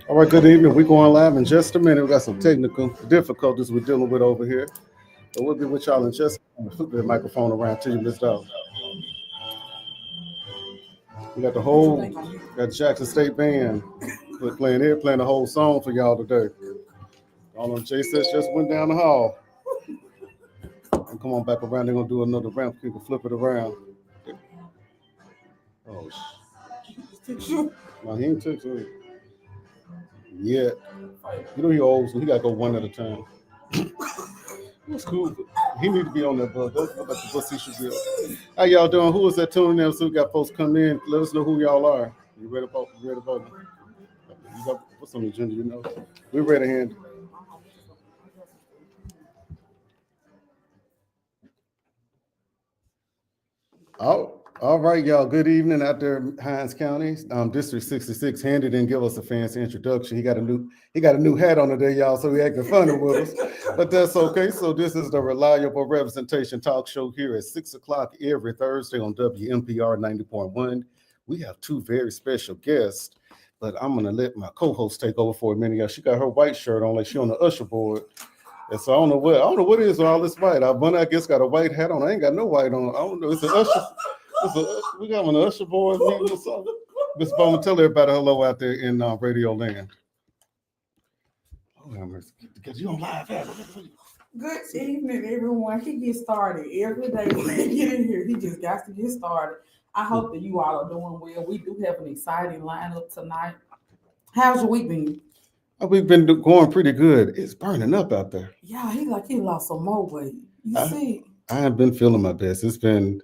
All right, good evening. We're going live in just a minute. We got some technical difficulties we're dealing with over here. But we'll be with y'all in just a minute. Flip the microphone around to you, Miss Dog. We got the whole, got Jackson State Band playing here, playing the whole song for y'all today. All them J sets just went down the hall. And come on back around. They're gonna do another ramp. You can flip it around. Oh, no, he ain't took it yet. You know he old, so he gotta go one at a time. It's cool. He need to be on that bus. That's what the bus he should be on. How y'all doing? Who is that tuning in? So we got folks come in. Let us know who y'all are. You ready about? You ready about? You got what's on the agenda? You know, we're ready to hand. All right, y'all. Good evening out there, Hinds County. District 66. Handy didn't give us a fancy introduction. He got a new hat on today, y'all. So he acting funny with us, but that's okay. So this is the Reliable Representation Talk Show here at 6:00 every Thursday on WMPR 90.1. We have two very special guests, but I'm gonna let my co-host take over for a minute. Y'all, she got her white shirt on, like she on the usher board. And so I don't know what it is with all this white. I guess got a white hat on. I ain't got no white on. I don't know. It's an usher. We got one of the usher boys meeting or something. Miss Bowman, tell everybody hello out there in Radio Land. Oh, because you on live. Good evening, everyone. He gets started every day when he get in here. He just got to get started. I hope that you all are doing well. We do have an exciting lineup tonight. How's your week been? We've been going pretty good. It's burning up out there. Yeah, he lost some more weight. You see? I have been feeling my best. It's been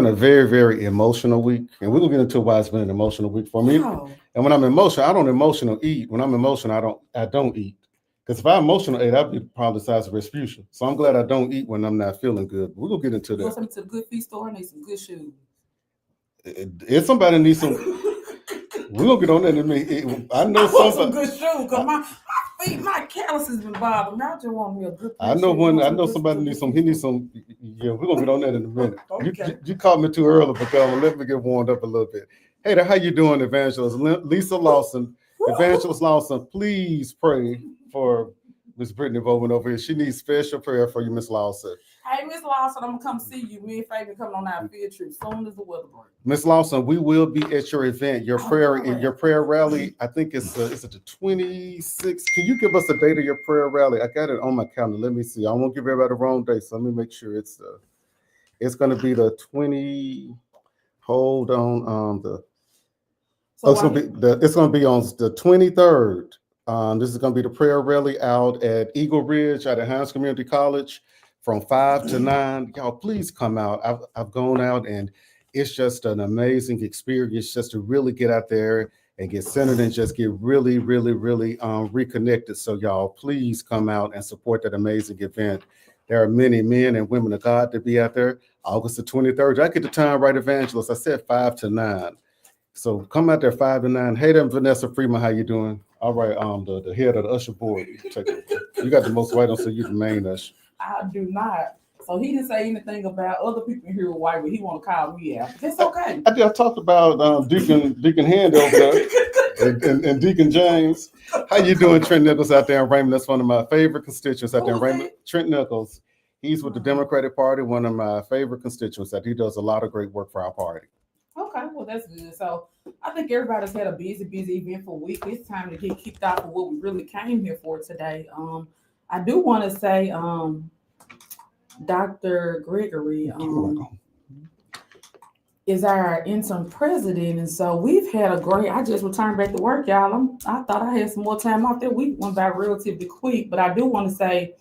a very, very emotional week. And we're gonna get into why it's been an emotional week for me. Oh. And when I'm emotional, I don't emotional eat. When I'm emotional, I don't eat. Because if I emotional ate, I'd be probably the size of Respucia. So I'm glad I don't eat when I'm not feeling good. We're gonna get into that. You want me to the good feet store? I need some good shoes. If somebody needs some, we're gonna get on that in a minute. I know some good shoes because my feet, my calluses been bothering me. I just want me a good. I know somebody needs some. He needs some. Yeah, we're gonna get on that in a minute. Okay. You caught me too early, but let me get warmed up a little bit. Hey there, how you doing, Evangelist Lisa Lawson? Evangelist Lawson, please pray for Miss Brittany Bowman over here. She needs special prayer for you, Miss Lawson. Hey, Miss Lawson, I'm gonna come see you. Me and Fabian coming on our field trip soon as the weather breaks. Miss Lawson, we will be at your event, your prayer rally. I think it's the 26th. Can you give us the date of your prayer rally? I got it on my calendar. Let me see. I won't give everybody the wrong date, so let me make sure it's going to be the 20. Hold on. It's going to be on the 23rd. This is going to be the prayer rally out at Eagle Ridge at Hinds Community College from 5 to 9. Y'all, please come out. I've gone out, and it's just an amazing experience just to really get out there and get centered and just get really, really, really reconnected. So y'all, please come out and support that amazing event. There are many men and women of God to be out there. August the 23rd. I get the time right, Evangelist. I said 5 to 9. So come out there 5 to 9. Hey there, Vanessa Freeman. How you doing? All right, the head of the usher board. You got the most white on, so you're the main usher. I do not. So he didn't say anything about other people here with white, but he want to call me out. It's okay. I talked about Deacon Hand over there and Deacon James. How you doing, Trent Nichols out there in Raymond? That's one of my favorite constituents out there in Raymond. Trent Nichols. He's with the Democratic Party, one of my favorite constituents. That he does a lot of great work for our party. Okay, well, that's good. So I think everybody's had a busy, eventful week. It's time to get kicked off of what we really came here for today. I do want to say, Dr. Gregory is our interim president, and so we've had a great. I just returned back to work, y'all. I thought I had some more time off. That week went by relatively quick, but I do want to say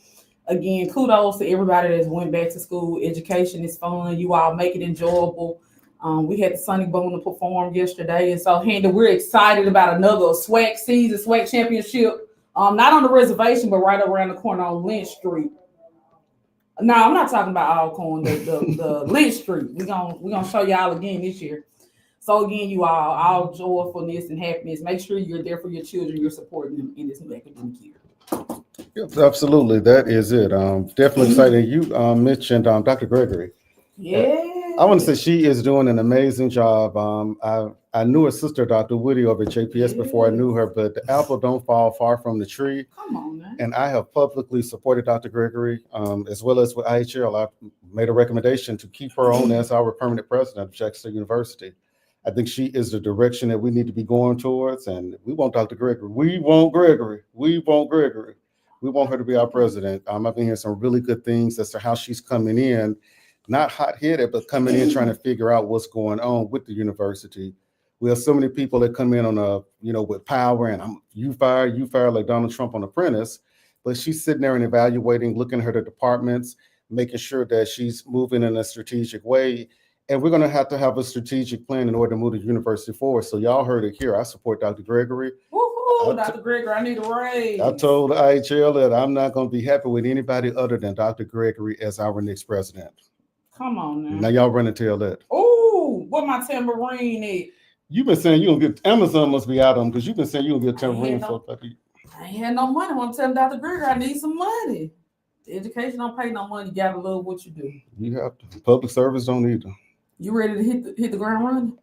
again, kudos to everybody that went back to school. Education is fun. You all make it enjoyable. We had the Sonny Boone perform yesterday, and so Handy, we're excited about another SWAC season, SWAC championship. Not on the reservation, but right around the corner on Lynch Street. No, I'm not talking about Alcorn, the Lynch Street. We're gonna show y'all again this year. So again, you all joyfulness and happiness. Make sure you're there for your children. You're supporting them in this new academic year. Yes, absolutely, that is it. Definitely exciting. You mentioned Dr. Gregory. Yeah. I want to say she is doing an amazing job. I knew her sister, Dr. Woody, over at JPS before I knew her, but the apple don't fall far from the tree. Come on, man. And I have publicly supported Dr. Gregory, as well as with IHL. I made a recommendation to keep her on as our permanent president of Jackson University. I think she is the direction that we need to be going towards, and we want Dr. Gregory. We want Gregory. We want Gregory. We want her to be our president. I've been hearing some really good things as to how she's coming in, not hot-headed, but coming in trying to figure out what's going on with the university. We have so many people that come in on with power and you fire, like Donald Trump on Apprentice, but she's sitting there and evaluating, looking at her departments, making sure that she's moving in a strategic way. And we're going to have a strategic plan in order to move the university forward. So y'all heard it here. I support Dr. Gregory. Woohoo, Dr. Gregory, I need a raise. I told IHL that I'm not going to be happy with anybody other than Dr. Gregory as our next president. Come on now. Now y'all run and tell that. Oh, what my tambourine at? You've been saying you don't get Amazon must be out on because you've been saying you don't get tambourine for. I ain't had no money. I'm telling Dr. Gregory I need some money. The education don't pay no money. You gotta love what you do. You have to. Public service don't either. You ready to hit the ground running?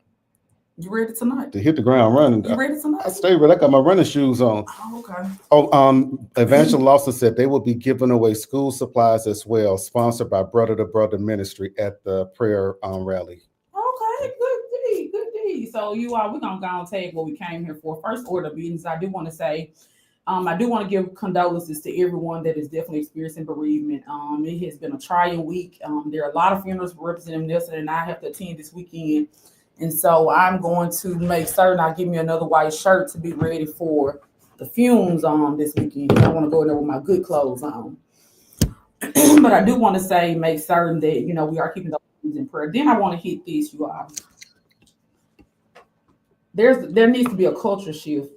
You ready tonight? To hit the ground running. You ready tonight? I stay ready. I got my running shoes on. Oh, okay. Evangelist Lawson said they will be giving away school supplies as well, sponsored by Brother to Brother Ministry at the prayer rally. Okay, good deed. So we're gonna go and take what we came here for. First order of business, I do want to say, I do want to give condolences to everyone that is definitely experiencing bereavement. It has been a trying week. There are a lot of funerals Representative Nelson and I have to attend this weekend. And so I'm going to make certain I give me another white shirt to be ready for the fumes this weekend. I want to go in there with my good clothes on. But I do want to say, make certain that, we are keeping those things in prayer. Then I want to hit this, you all. There needs to be a culture shift.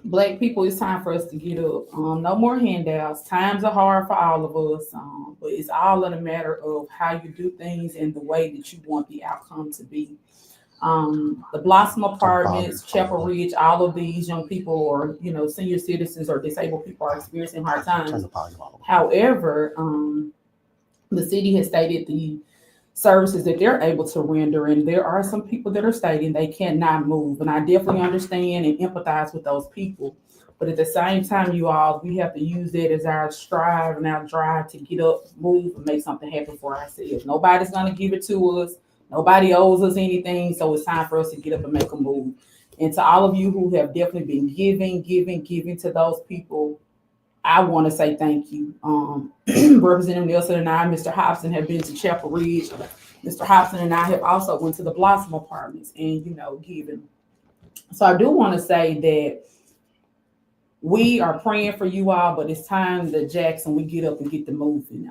Black people, it's time for us to get up. No more handouts. Times are hard for all of us, but it's all in a matter of how you do things and the way that you want the outcome to be. The Blossom Apartments, Chapel Ridge, all of these young people or, senior citizens or disabled people are experiencing hard times. However, the city has stated the services that they're able to render, and there are some people that are stating they cannot move, and I definitely understand and empathize with those people. But at the same time, we have to use that as our strive and our drive to get up, move, and make something happen for ourselves. Nobody's going to give it to us. Nobody owes us anything, so it's time for us to get up and make a move. And to all of you who have definitely been giving to those people, I want to say thank you. Representative Nelson and I, Mr. Hobson, have been to Chapel Ridge. Mr. Hobson and I have also went to the Blossom Apartments and, given. So I do want to say that we are praying for you all, but it's time that Jackson, we get up and get the moving.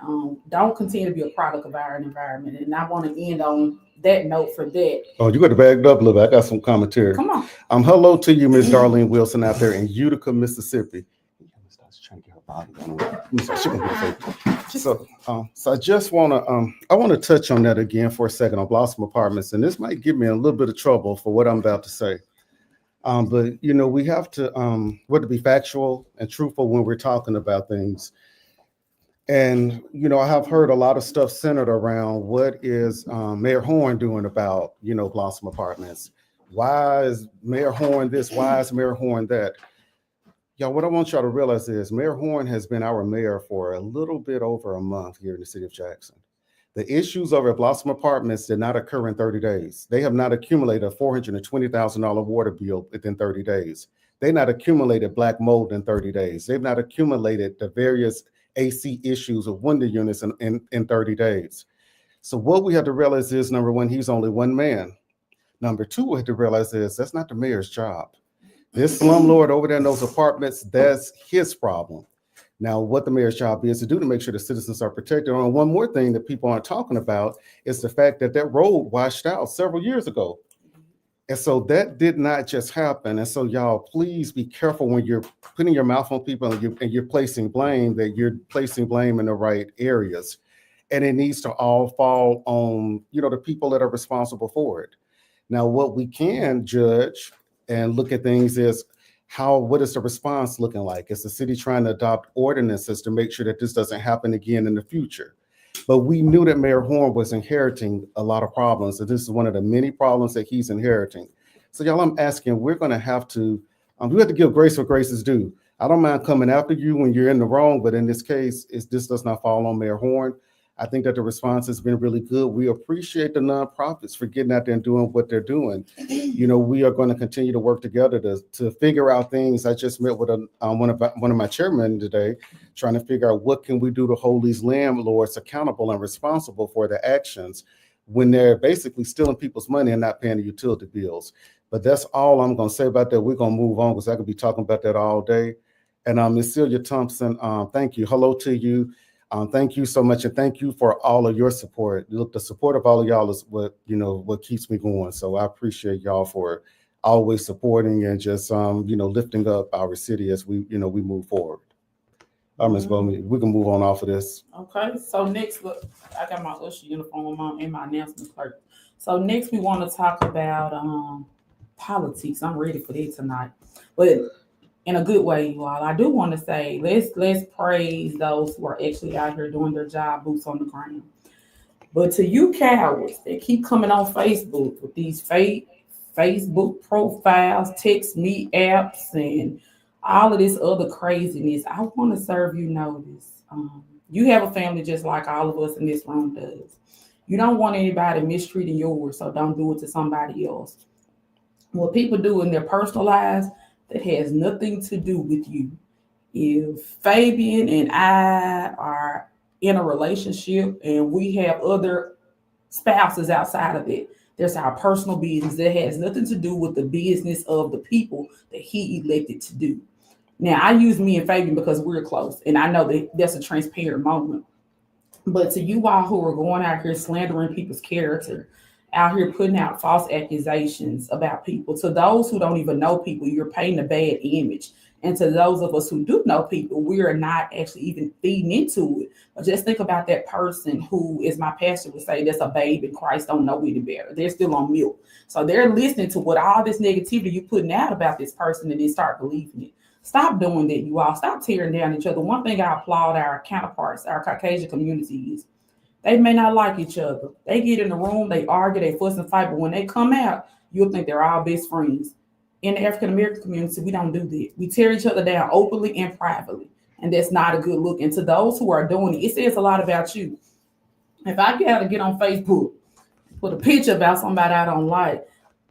Don't continue to be a product of our environment. And I want to end on that note for that. Oh, you got to back it up a little bit. I got some commentary. Come on. Hello to you, Miss Darlene Wilson out there in Utica, Mississippi. So I just want to want to touch on that again for a second on Blossom Apartments, and this might give me a little bit of trouble for what I'm about to say. But we have to be factual and truthful when we're talking about things. And I have heard a lot of stuff centered around what is Mayor Horn doing about Blossom Apartments. Why is Mayor Horn this? Why is Mayor Horn that? Y'all, what I want y'all to realize is Mayor Horn has been our mayor for a little bit over a month here in the city of Jackson. The issues over at Blossom Apartments did not occur in 30 days. They have not accumulated a $420,000 water bill within 30 days. They've not accumulated black mold in 30 days. They've not accumulated the various AC issues of window units in 30 days. So what we have to realize is, number one, he's only one man. Number two, we have to realize is that's not the mayor's job. This slumlord over there in those apartments, that's his problem. Now, what the mayor's job is to do to make sure the citizens are protected. And one more thing that people aren't talking about is the fact that that road washed out several years ago. And so that did not just happen. And so y'all, please be careful when you're putting your mouth on people and you're placing blame, that you're placing blame in the right areas. And it needs to all fall on, the people that are responsible for it. Now, what we can judge and look at things is what is the response looking like? Is the city trying to adopt ordinances to make sure that this doesn't happen again in the future? But we knew that Mayor Horn was inheriting a lot of problems, and this is one of the many problems that he's inheriting. So, y'all, I'm asking, we're going to have to, we have to give grace where grace is due. I don't mind coming after you when you're in the wrong, but in this case, this does not fall on Mayor Horn. I think that the response has been really good. We appreciate the nonprofits for getting out there and doing what they're doing. You know, we are going to continue to work together to figure out things. I just met with one of my chairmen today, trying to figure out what can we do to hold these landlords accountable and responsible for their actions when they're basically stealing people's money and not paying the utility bills. But that's all I'm going to say about that. We're going to move on because I could be talking about that all day. And Ms. Celia Thompson, thank you. Hello to you. Thank you so much, and thank you for all of your support. Look, the support of all of y'all is what keeps me going. So I appreciate y'all for always supporting and just lifting up our city as we move forward. Ms. Bowman, we can move on off of this. Okay, so next, look, I got my usher uniform on and my announcement clerk. So next, we want to talk about politics. I'm ready for that tonight, but in a good way, you all. I do want to say, let's praise those who are actually out here doing their job, boots on the ground. But to you cowards that keep coming on Facebook with these fake Facebook profiles, text me apps, and all of this other craziness, I want to serve you notice. You have a family just like all of us in this room does. You don't want anybody mistreating yours, so don't do it to somebody else. What people do in their personal lives, that has nothing to do with you. If Fabian and I are in a relationship and we have other spouses outside of it, there's our personal business that has nothing to do with the business of the people that he elected to do. Now, I use me and Fabian because we're close, and I know that that's a transparent moment. But to you all who are going out here slandering people's character, out here putting out false accusations about people, to those who don't even know people, you're painting a bad image. And to those of us who do know people, we are not actually even feeding into it. But just think about that person who, as my pastor would say, that's a babe in Christ, don't know any better. They're still on milk. So they're listening to what all this negativity you're putting out about this person, and then start believing it. Stop doing that, you all. Stop tearing down each other. One thing I applaud our counterparts, our Caucasian communities, they may not like each other. They get in the room, they argue, they fuss and fight, but when they come out, you'll think they're all best friends. In the African-American community, we don't do that. We tear each other down openly and privately, and that's not a good look. And to those who are doing it, it says a lot about you. If I gotta get on Facebook, put a picture about somebody I don't like,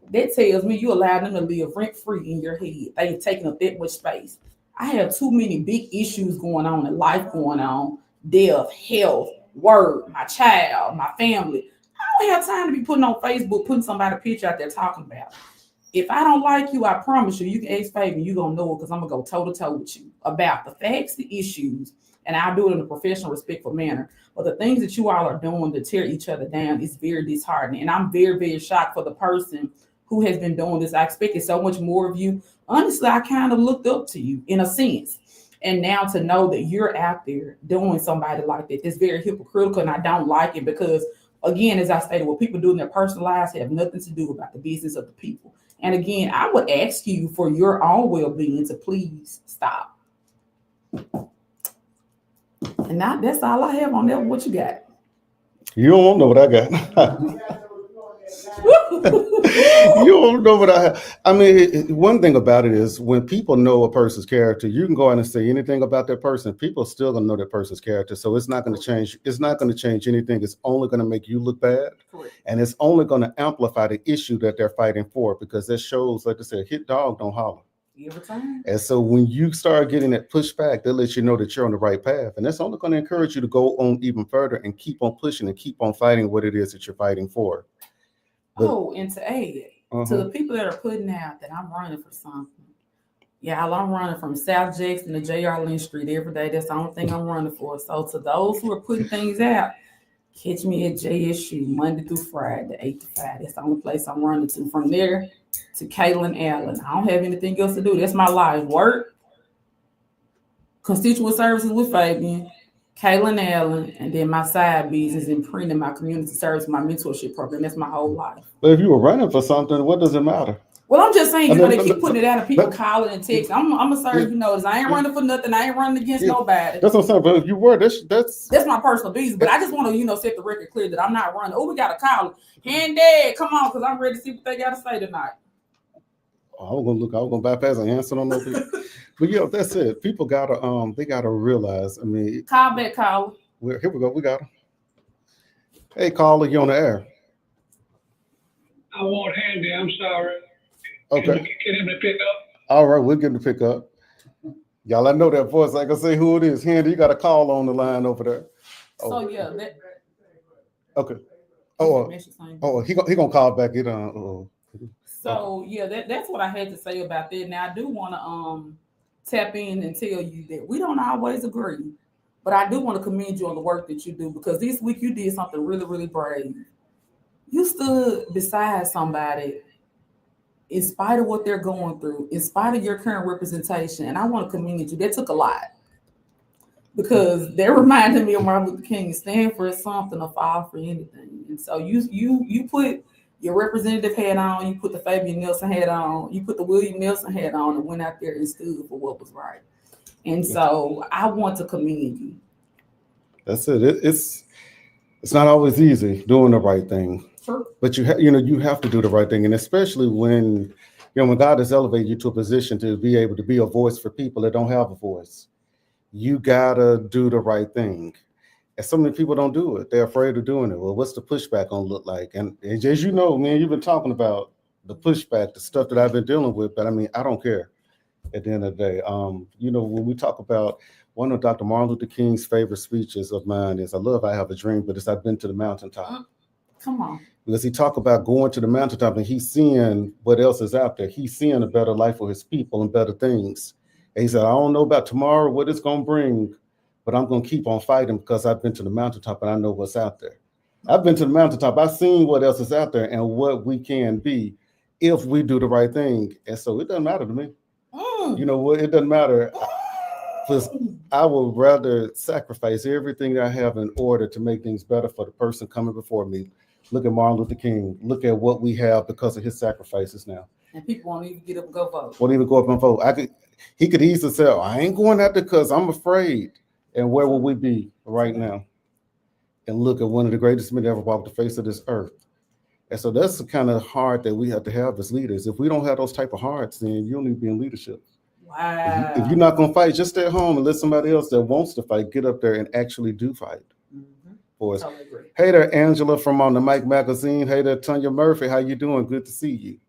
that tells me you allow them to live rent-free in your head. They've taken up that much space. I have too many big issues going on in life going on, death, health, work, my child, my family. I don't have time to be putting on Facebook, putting somebody's picture out there talking about. If I don't like you, I promise you, you can ask Fabian, you're going to know it because I'm going to go toe-to-toe with you about the facts, the issues, and I'll do it in a professional, respectful manner. But the things that you all are doing to tear each other down is very disheartening. And I'm very, very shocked for the person who has been doing this. I expected so much more of you. Honestly, I kind of looked up to you in a sense. And now to know that you're out there doing somebody like that, that's very hypocritical, and I don't like it because, again, as I stated, what people do in their personal lives have nothing to do about the business of the people. And again, I would ask you for your own well-being to please stop. And now that's all I have on that. What you got? You don't know what I got. You don't know what I have. I mean, one thing about it is when people know a person's character, you can go out and say anything about that person. People still gonna know that person's character. So it's not going to change. It's not going to change anything. It's only going to make you look bad. Correct. And it's only going to amplify the issue that they're fighting for, because that shows, like I said, hit dog, don't holler. Every time. And so when you start getting that pushback, they'll let you know that you're on the right path. And that's only going to encourage you to go on even further and keep on pushing and keep on fighting what it is that you're fighting for. But, and to add, to the people that are putting out that I'm running for something. Yeah, I'm running from South Jackson to J.R. Lynch Street every day. That's the only thing I'm running for. So to those who are putting things out, catch me at JSU Monday through Friday, 8 to 5. That's the only place I'm running to. From there to Kaylin Allen. I don't have anything else to do. That's my life. Work, constituent services with Fabian, Kaylin Allen, and then my side business in printing, my community service, my mentorship program. That's my whole life. But if you were running for something, what does it matter? Well, I'm just saying, you know, they keep Let- putting it out and people let- calling and texting. I'm gonna serve you notice. I ain't running for nothing. I ain't running against nobody. That's what I'm saying. But if you were, that's my personal business. But I just want to, you know, set the record clear that I'm not running. Oh, we got a call. Hand Dad, come on, because I'm ready to see what they got to say tonight. I was gonna bypass and answer on those people. But yeah, that's it. People gotta they gotta realize. I mean, Call back, caller. here we go. We got him. Hey, caller, you on the air? I want Handy. I'm sorry. Okay. Can you get him to pick up? All right, we'll get him to pick up. Y'all, I know that voice. I can say who it is. Handy, you got a call on the line over there. So yeah, that. Okay. He gonna call back. So yeah, that's what I had to say about that. Now I do want to tap in and tell you that we don't always agree, but I do want to commend you on the work that you do, because this week you did something really, really brave. You stood beside somebody in spite of what they're going through, in spite of your current representation, and I want to commend you. That took a lot, because that reminded me of Martin Luther King: stand for something or fall for anything. And so you put your representative hat on, you put the Fabian Nelson hat on, you put the William Nelson hat on, and went out there and stood for what was right. And so I want to commend you. That's it. It's not always easy doing the right thing. Sure. But you have to do the right thing, and especially when when God has elevated you to a position to be able to be a voice for people that don't have a voice, you gotta do the right thing. And so many people don't do it. They're afraid of doing it. Well, what's the pushback gonna look like? And as you know, man, you've been talking about the pushback, the stuff that I've been dealing with. But I mean, I don't care. At the end of the day, when we talk about one of Dr. Martin Luther King's favorite speeches of mine is, "I love I have a dream, but it's I've been to the mountaintop." Come on. Because he talked about going to the mountaintop and he's seeing what else is out there. He's seeing a better life for his people and better things. And he said, "I don't know about tomorrow, what it's going to bring, but I'm going to keep on fighting because I've been to the mountaintop and I know what's out there." I've been to the mountaintop. I've seen what else is out there and what we can be if we do the right thing. And so it doesn't matter to me. You know what? It doesn't matter. Because I would rather sacrifice everything I have in order to make things better for the person coming before me. Look at Martin Luther King. Look at what we have because of his sacrifices now. And people won't even get up and go vote. Won't even go up and vote. He could easily say, "I ain't going out there because I'm afraid." And where will we be right now? And look at one of the greatest men that ever walked the face of this earth. And so that's the kind of heart that we have to have as leaders. If we don't have those type of hearts, then you don't need to be in leadership. Wow. If you're not going to fight, just stay at home and let somebody else that wants to fight get up there and actually do fight for us. Totally agree. Hey there, Angela from On the Mic Magazine. Hey there, Tanya Murphy. How you doing? Good to see you.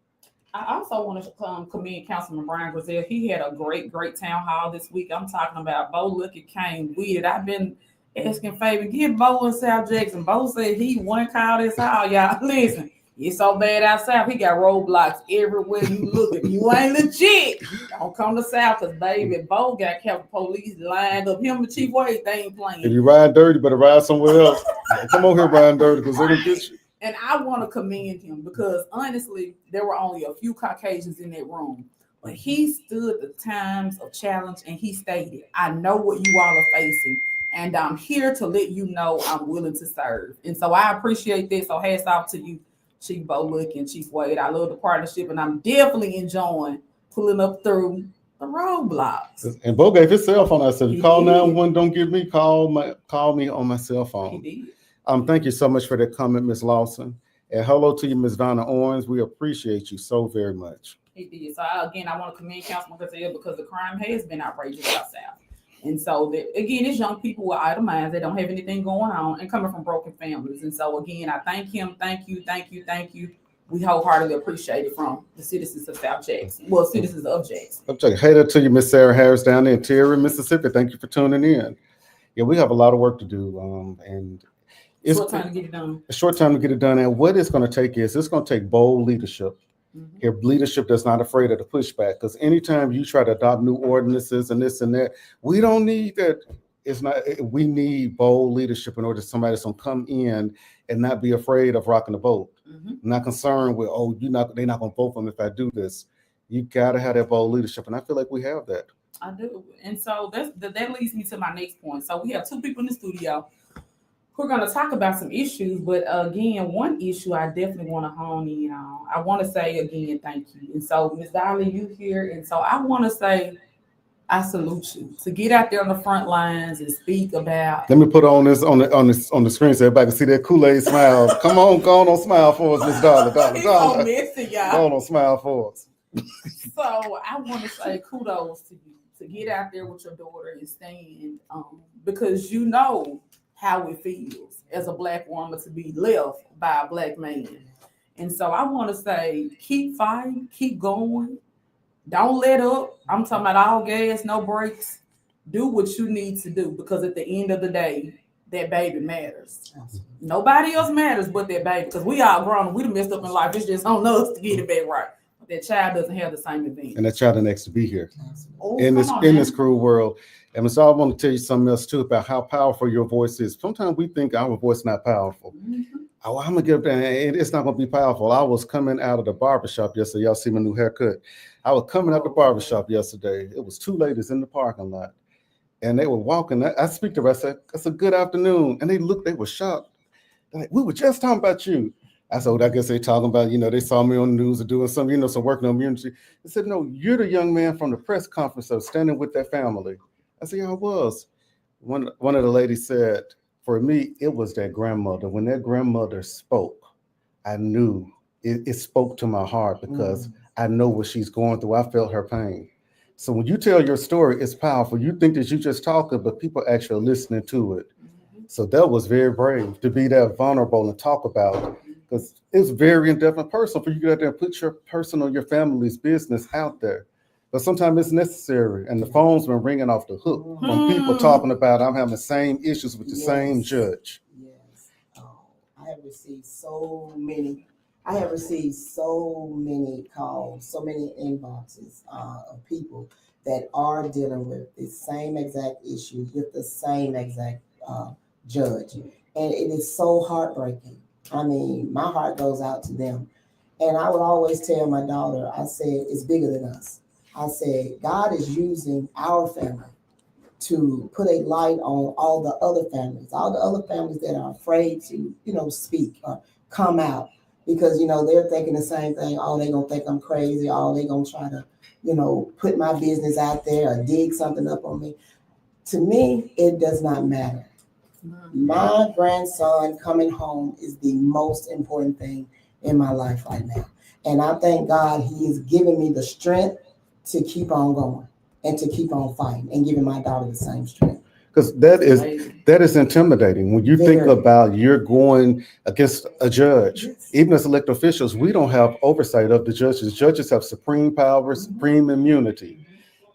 I also want to commend Councilman Brian Grizel. He had a great town hall this week. I'm talking about Bo Luckett came with it. I've been asking Fabian, give Bo in South Jackson. Bo said he one call this hall, y'all. Listen, it's so bad out south. He got roadblocks everywhere you look. If you ain't legit, don't come to South, because baby, Bo got Capitol Police lined up. Him and Chief Wade, they ain't playing. If you ride dirty, better ride somewhere else. Come on here, riding dirty, because they're gonna get you. And I want to commend him, because honestly, there were only a few Caucasians in that room, but he stood the times of challenge and he stated, "I know what you all are facing, and I'm here to let you know I'm willing to serve." And so I appreciate this. So hats off to you, Chief Bo Luckett and Chief Wade. I love the partnership, and I'm definitely enjoying pulling up through the roadblocks. And Bo gave his cell phone. I said, "Call 911, don't get me. Call me on my cell phone." He did. Thank you so much for that comment, Ms. Lawson. And hello to you, Ms. Donna Owens. We appreciate you so very much. He did. So again, I want to commend Councilman Grizel, because the crime has been outrageous out south. And so again, it's young people with idle minds. They don't have anything going on and coming from broken families. And so again, I thank him. Thank you. We wholeheartedly appreciate it from the citizens of South Jackson. Well, citizens of Jackson. Hey there to you, Miss Sarah Harris down there in Terry, Mississippi. Thank you for tuning in. Yeah, we have a lot of work to do. And it's short time to get it done. A short time to get it done. And what it's going to take is it's going to take bold leadership. Leadership that's not afraid of the pushback. Because anytime you try to adopt new ordinances and this and that, we don't need that. We need bold leadership in order for somebody that's going to come in and not be afraid of rocking the boat. Not concerned with, they're not going to vote for me if I do this. You got to have that bold leadership. And I feel like we have that. I do. And so that leads me to my next point. So we have two people in the studio. we're going to talk about some issues, but again, one issue I definitely want to hone in on. I want to say again, thank you. And so, Ms. Dolly, you here, and so I want to say I salute you to get out there on the front lines and speak about. Let me put on this on the screen so everybody can see that Kool-Aid smile. Come on, go on, smile for us, Miss Dollar. It's so messy, y'all. Go on, smile for us. So I want to say kudos to you to get out there with your daughter and stand, because you know how it feels as a Black woman to be left by a Black man. And so I want to say, keep fighting, keep going. Don't let up. I'm talking about all gas, no brakes. Do what you need to do, because at the end of the day, that baby matters. Nobody else matters but that baby, because we all grown. We done messed up in life. It's just on us to get it back right. That child doesn't have the same advantage. And that child next to be here Oh, in come on, this cruel world. And so I want to tell you something else too about how powerful your voice is. Sometimes we think our voice not powerful. Oh, I'm gonna get up there and it's not gonna be powerful. I was coming out of the barbershop yesterday. Y'all see my new haircut. I was coming out the barbershop yesterday. It was 2 ladies in the parking lot, and they were walking. I speak to them. I said, "It's a good afternoon," and they were shocked. They're like, "We were just talking about you." I said, "I guess they talking about, they saw me on the news or doing some, some work in the community." They said, "No, you're the young man from the press conference that was standing with that family." I said, "Yeah, I was." One of the ladies said, "For me, it was that grandmother. When that grandmother spoke, I knew it spoke to my heart, because I know what she's going through. I felt her pain." So when you tell your story, it's powerful. You think that you just talking, but people actually are listening to it. So that was very brave to be that vulnerable and talk about it, because it's very in-depth and personal for you to get out there and put your personal, your family's business out there. But sometimes it's necessary, and the phone's been ringing off the hook from people talking about, "I'm having the same issues with the same judge." Yes. I have received so many calls, so many inboxes of people that are dealing with the same exact issue with the same exact judge. And it is so heartbreaking. I mean, my heart goes out to them. And I would always tell my daughter, I said, it's bigger than us. I said, God is using our family to put a light on all the other families that are afraid to, speak or come out, because, they're thinking the same thing. Oh, they're going to think I'm crazy. Oh, they're going to try to, put my business out there or dig something up on me. To me, it does not matter. My grandson coming home is the most important thing in my life right now. And I thank God he is giving me the strength to keep on going and to keep on fighting, and giving my daughter the same strength. Because that is intimidating. When you think about you're going against a judge, even as elected officials, we don't have oversight of the judges. Judges have supreme power, supreme immunity.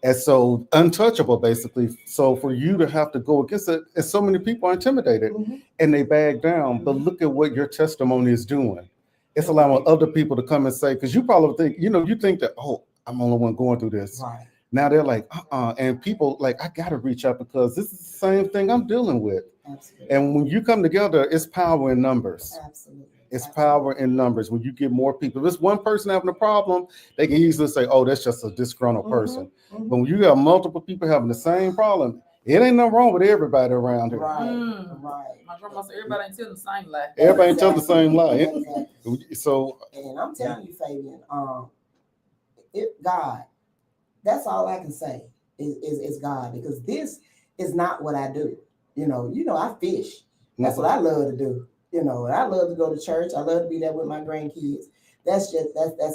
And so untouchable, basically. So for you to have to go against it, and so many people are intimidated and they back down. But look at what your testimony is doing. It's allowing other people to come and say, because you probably think, you think that, oh, I'm the only one going through this. Right. Now they're like, and people like, I got to reach out, because this is the same thing I'm dealing with. Absolutely. And when you come together, it's power in numbers. Absolutely. It's power in numbers. When you get more people, if it's one person having a problem, they can easily say, oh, that's just a disgruntled person. But when you have multiple people having the same problem, it ain't nothing wrong with everybody around here. Right. My grandma said everybody ain't telling the same lie. Everybody ain't telling the same lie. Exactly. So, and I'm telling you, Fabian, God, that's all I can say is God, because this is not what I do. I fish. That's what I love to do. And I love to go to church. I love to be there with my grandkids. That's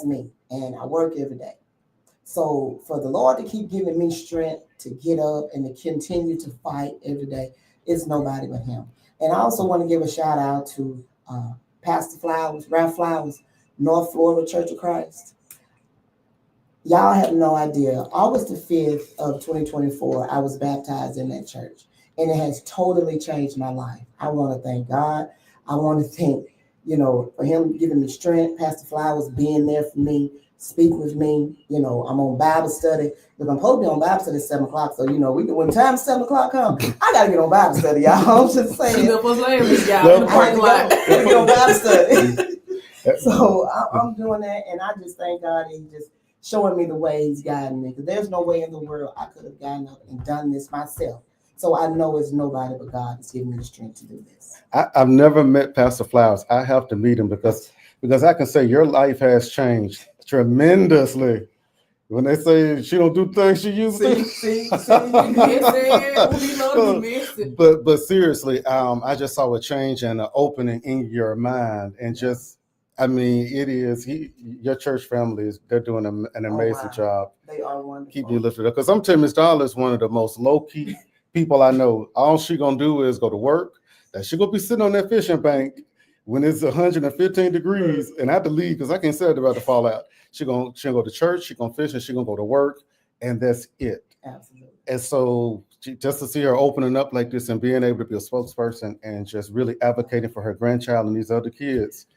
me. And I work every day. So for the Lord to keep giving me strength to get up and to continue to fight every day, it's nobody but him. And I also want to give a shout out to Pastor Flowers, Ralph Flowers, North Florida Church of Christ. Y'all have no idea. August the 5th of 2024, I was baptized in that church, and it has totally changed my life. I want to thank God. I want to thank, for him giving me strength, Pastor Flowers being there for me, speaking with me. I'm on Bible study. Look, I'm supposed to be on Bible study at 7 o'clock. So, when time 7 o'clock comes, I got to get on Bible study, y'all. I'm just saying. I got to get on Bible study. So I'm doing that, and I just thank God he's just showing me the way he's guiding me. Because there's no way in the world I could have gotten up and done this myself So I know it's nobody but God that's giving me the strength to do this. I've never met Pastor Flowers. I have to meet him because I can say your life has changed tremendously. When they say she don't do things she used to. See, we love to be messy. But seriously, I just saw a change and an opening in your mind, and just, I mean, it is your church family they're doing an amazing wow. job. They are wonderful. Keep you lifted up, because I'm telling Miss Dollar is one of the most low key people I know. All she gonna do is go to work. That she gonna be sitting on that fishing bank when it's 115 degrees, and I have to leave because I can't say it about to fall out. She'll go to church, she gonna fish, and she gonna go to work, and that's it. Absolutely. And so just to see her opening up like this and being able to be a spokesperson and just really advocating for her grandchild and these other kids,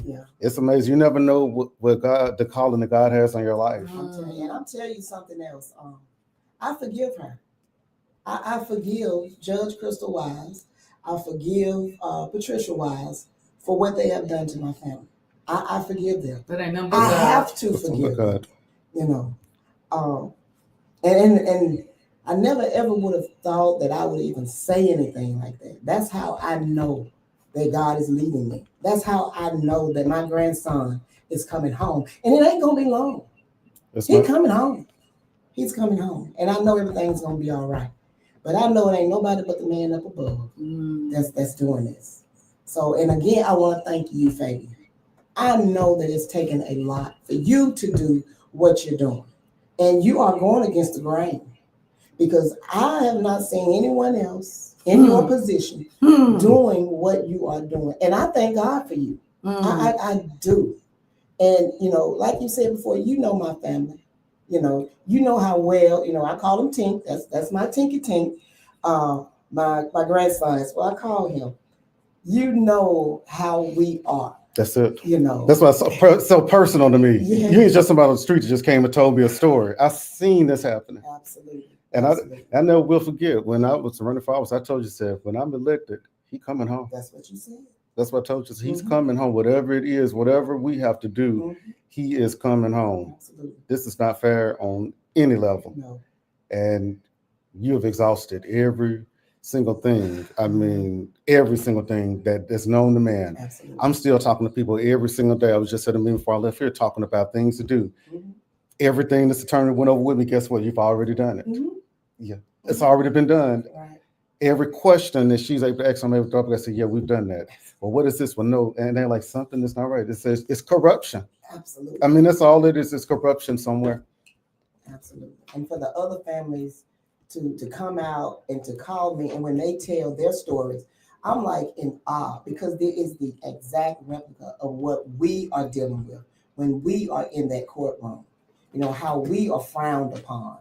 Yeah. it's amazing. You never know what God, the calling that God has on your life. I'm telling you something else. I forgive her. I forgive Judge Crystal Wise. I forgive Patricia Wise for what they have done to my family. I forgive them. That ain't nothing but I God. have to Oh my forgive them, God. you know. And I never ever would have thought that I would even say anything like that. That's how I know that God is leading me. That's how I know that my grandson is coming home. And it ain't gonna be long. He's coming home. He's coming home. And I know everything's gonna be all right. But I know it ain't nobody but the man up above that's doing this. So, and again, I want to thank you, Fabian. I know that it's taken a lot for you to do what you're doing. And you are going against the grain, because I have not seen anyone else in your position doing what you are doing. And I thank God for you. I do. And, you know, like you said before, you know my family. You know how well, I call him Tink. That's my Tinky Tink. My grandson, that's what I call him. You know how we are. That's it. That's why it's so personal to me. Yeah. You ain't just somebody on the street that just came and told me a story. I've seen this happening. Absolutely. And Absolutely. I never will forget when I was running for office, I told you, said, when I'm elected, he coming home. That's what you said. That's what I told you. He's coming home. Whatever it is, whatever we have to do, he is coming home. Absolutely. This is not fair on any level. No. And you have exhausted every single thing. I mean, every single thing that is known to man. Absolutely. I'm still talking to people every single day. I was just at a meeting before I left here talking about things to do. Everything this attorney went over with me, guess what? You've already done it. Yeah, it's already been done. Right. Every question that she's able to ask, I'm able to I said, yeah, we've done that. Well, what is this? Well, no. And they're like, something is not right. It says it's corruption. Absolutely. I mean, that's all it is corruption somewhere. Absolutely. And for the other families to come out and to call me, and when they tell their stories, I'm like in awe, because there is the exact replica of what we are dealing with when we are in that courtroom. How we are frowned upon.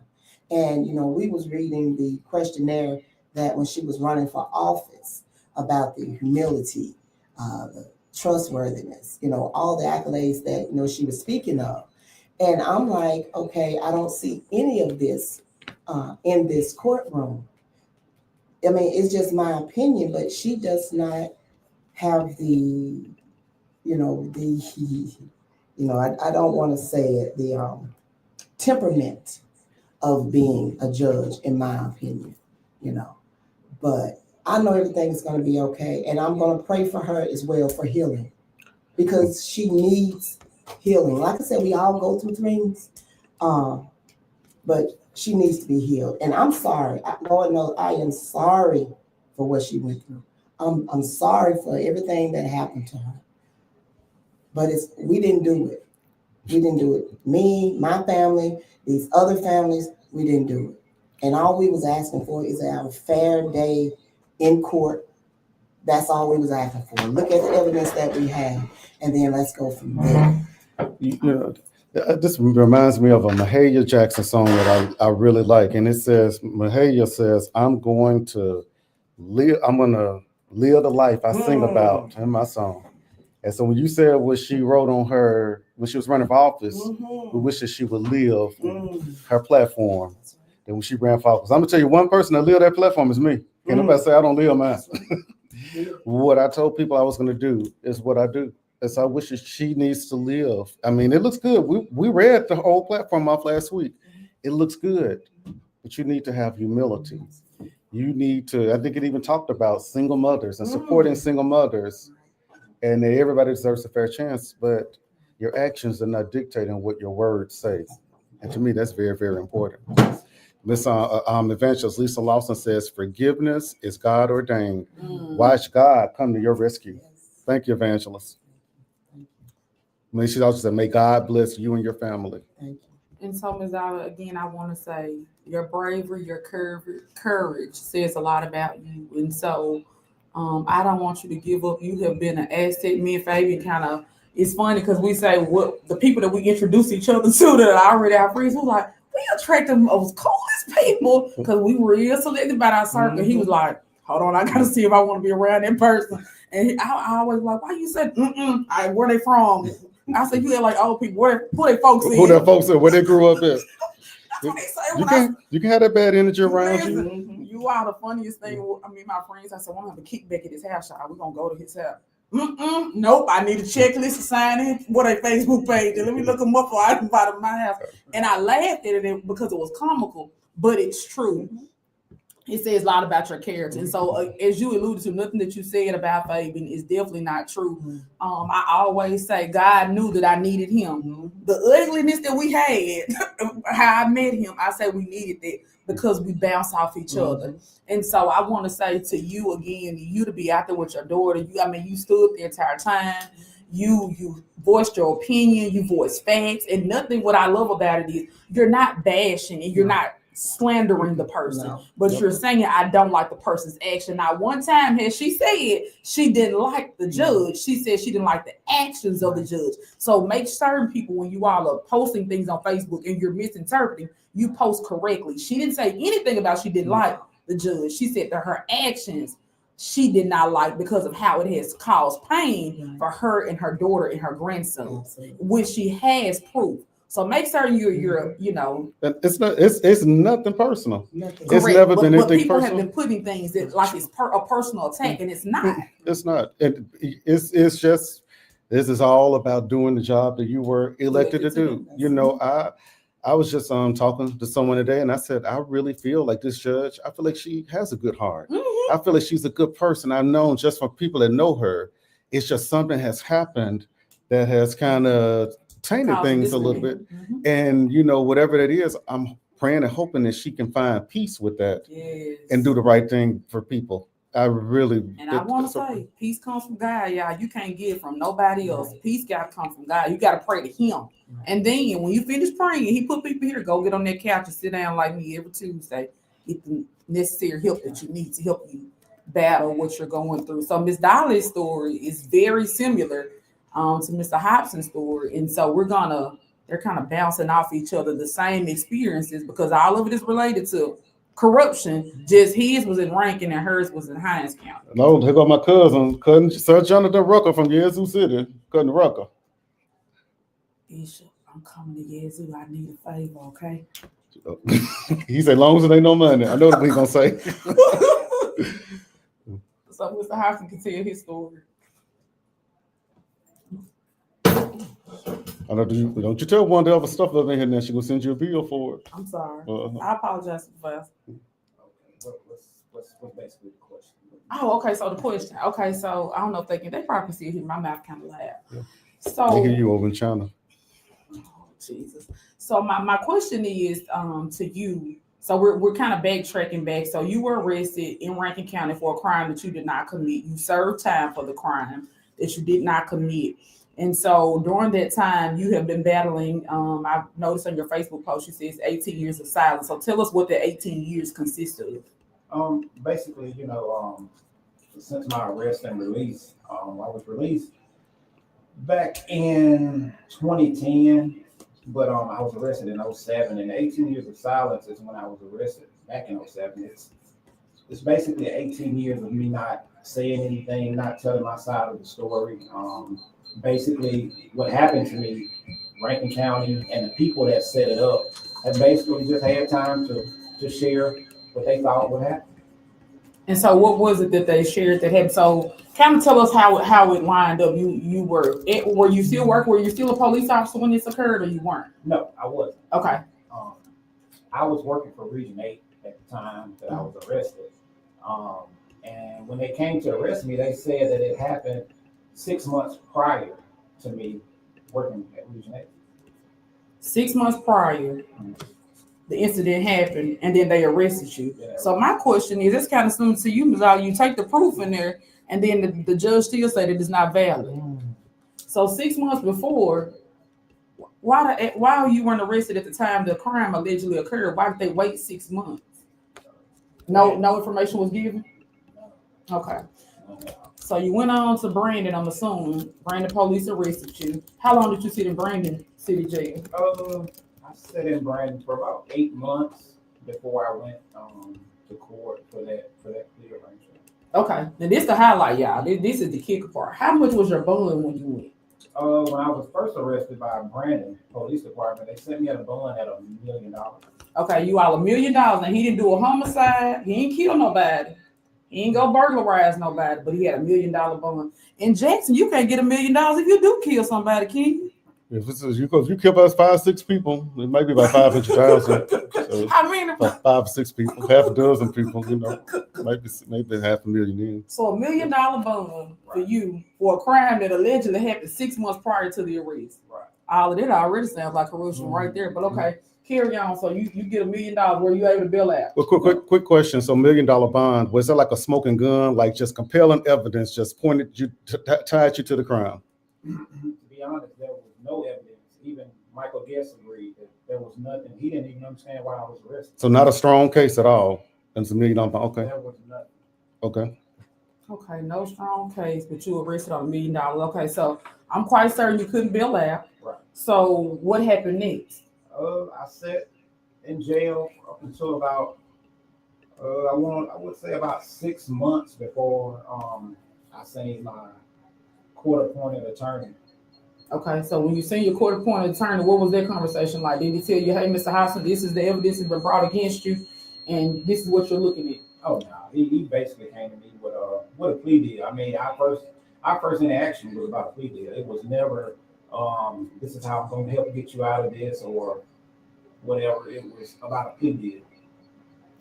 And, we was reading the questionnaire that when she was running for office about the humility, the trustworthiness, all the accolades that, she was speaking of. And I'm like, okay, I don't see any of this in this courtroom. I mean, it's just my opinion, but she does not have the, I don't want to say it, the temperament of being a judge, in my opinion, but I know everything is going to be okay. And I'm going to pray for her as well for healing, because she needs healing. Like I said, we all go through things, but she needs to be healed. And I'm sorry. Lord knows I am sorry for what she went through. I'm sorry for everything that happened to her. But we didn't do it. We didn't do it. Me, my family, these other families, we didn't do it. And all we was asking for is a fair day in court. That's all we was asking for. Look at the evidence that we have, and then let's go from there. This reminds me of a Mahalia Jackson song that I really like. And it says, Mahalia says, I'm going to live the life I sing about in my song. And so when you said what she wrote on her, when she was running for office, we wish that she would live her platform. And when she ran for office, I'm gonna tell you, one person that lived that platform is me. Can't nobody say I don't live mine. What I told people I was gonna do is what I do. And so I wish that she needs to live. I mean, it looks good. We read the whole platform off last week. It looks good, but you need to have humility. you need to, I think it even talked about single mothers and supporting single mothers, and that everybody deserves a fair chance, but your actions are not dictating what your words say. And to me, that's very, very important. Miss Evangelist Lisa Lawson says, forgiveness is God ordained. Watch God come to your rescue. Thank you, Evangelist. She also said, may God bless you and your family. Thank you. And so, Ms. Ala, again, I want to say your bravery, your courage says a lot about you. And so I don't want you to give up. You have been an asset. Me and Fabian kind of, it's funny because we say what the people that we introduce each other to that are already our friends, we're like, we attract the most coolest people because we were real selective about our circle. He was like, hold on, I got to see if I want to be around that person. And I always like, why you said, where they from? I said, you had like old people, who they folks in? Who their folks are, where they grew up at. That's what they say. You can have that bad energy around you. Listen, you are the funniest thing. I mean, my friends, I said, well, I'm going to have a kickback at his house, y'all. We're going to go to his house. Nope, I need a checklist to sign in what a Facebook page. And let me look them up before I invite them to my house. And I laughed at it because it was comical, but it's true. It says a lot about your character. And so, as you alluded to, nothing that you said about Fabian is definitely not true. I always say God knew that I needed him. The ugliness that we had, how I met him, I say we needed that because we bounce off each other. And so I want to say to you again, you to be out there with your daughter. You stood the entire time. You voiced your opinion. You voiced facts. And nothing, what I love about it is you're not bashing and you're not slandering the person, but you're saying I don't like the person's action. Now, one time has she said she didn't like the judge. She said she didn't like the actions of the judge. So make certain people when you all are posting things on Facebook and you're misinterpreting, you post correctly. She didn't say anything about she didn't like the judge. She said that her actions she did not like because of how it has caused pain for her and her daughter and her grandson, which she has proof. So make certain you're It's nothing personal. Nothing. It's never been anything people personal. have been putting things that like it's a personal attack, and it's not. It's not. It's just, this is all about doing the job that you were elected to do. I was just talking to someone today, and I said, I really feel like this judge, I feel like she has a good heart. I feel like she's a good person. I've known just from people that know her. It's just something has happened that has kind of tainted things a little bit. And whatever that is, I'm praying and hoping that she can find peace with that and do the right thing for people. I want to say, peace comes from God, y'all. You can't get it from nobody else. Peace got to come from God. You got to pray to him. And then when you finish praying, he put people here to go get on that couch and sit down like me every Tuesday. Get the necessary help that you need to help you battle what you're going through. So Miss Dolly's story is very similar to Mr. Hobson's story. And so they're kind of bouncing off each other, the same experiences, because all of it is related to corruption. Just his was in Rankin and hers was in Hinds County. No, here go my cousin Sir Jonathan Rucker from Yazoo City, cousin Rucker. Bishop, I'm coming to Yazoo. I need a favor, okay? He said, long as it ain't no money. I know what he's gonna say. So Mr. Hobson can tell his story. I know. Don't you tell one of the other stuff that in here, then she gonna send you a bill for it. I'm sorry. I apologize for that. What's basically the question? Oh, okay. So the question. Okay, so I don't know if they probably can see it. My mouth kind of loud. Yeah. So they hear you over in China. Oh, Jesus. So my question is to you. So we're kind of backtracking back. So you were arrested in Rankin County for a crime that you did not commit. You served time for the crime that you did not commit. And so during that time, you have been battling. I've noticed on your Facebook post, you says 18 years of silence. So tell us what the 18 years consist of. Basically, since my arrest and release, I was released back in 2010, but I was arrested in 2007. And 18 years of silence is when I was arrested back in 2007. It's basically 18 years of me not saying anything, not telling my side of the story. Basically, what happened to me, Rankin County and the people that set it up have basically just had time to share what they thought would happen. And so what was it that they shared that happened? So kind of tell us how it lined up. Were you still working? Were you still a police officer when this occurred, or you weren't? No, I wasn't. Okay. I was working for Region 8 at the time that I was arrested. And when they came to arrest me, they said that it happened 6 months prior to me working at Region 8. 6 months prior, the incident happened, and then they arrested you. Yeah. So my question is, it's kind of soon to you, Ms. You take the proof in there, and then the judge still said it is not valid. So 6 months before, why you weren't arrested at the time the crime allegedly occurred? Why did they wait 6 months? No information was given? Okay. So you went on to Brandon, I'm assuming. Brandon police arrested you. How long did you sit in Brandon City Jail? I sat in Brandon for about 8 months before I went to court for that plea arrangement. Okay, now this the highlight, y'all. This is the kicker part. How much was your bond when you went? When I was first arrested by Brandon Police Department, they sent me at a bond at $1 million. Okay, you all $1 million, and he didn't do a homicide. He ain't kill nobody. He ain't go burglarize nobody, but he had $1 million bond. In Jackson, you can't get $1 million if you do kill somebody, can you? If this is you, because you kill us 5-6 people, it might be about 500,000. So I mean, about 5 or 6 people, half a dozen people, maybe $500,000 in. so $1 million bond for you for a crime that allegedly happened 6 months prior to the arrest. Right. All of that already sounds like corruption right there. But okay, carry on. So you get $1 million. Were you able to bail out? Well, quick question. So $1 million bond, was that like a smoking gun, like just compelling evidence, just pointed you, tied you to the crime? To be honest, there was no evidence. Even Michael Guest agreed that there was nothing. He didn't even understand why I was arrested. So not a strong case at all. That's $1 million bond. Okay. There was nothing. Okay. Okay, no strong case, but you arrested on $1 million. Okay, so I'm quite certain you couldn't bail out. Right. So what happened next? I sat in jail up until about I would say about 6 months before I seen my court-appointed attorney. Okay, so when you seen your court-appointed attorney, what was that conversation like? Did he tell you, hey, Mr. Hobson, this is the evidence that's been brought against you, and this is what you're looking at? Oh no, he basically came to me with a plea deal. I mean, our first interaction was about a plea deal. It was never this is how I'm going to help get you out of this or whatever. It was about a plea deal.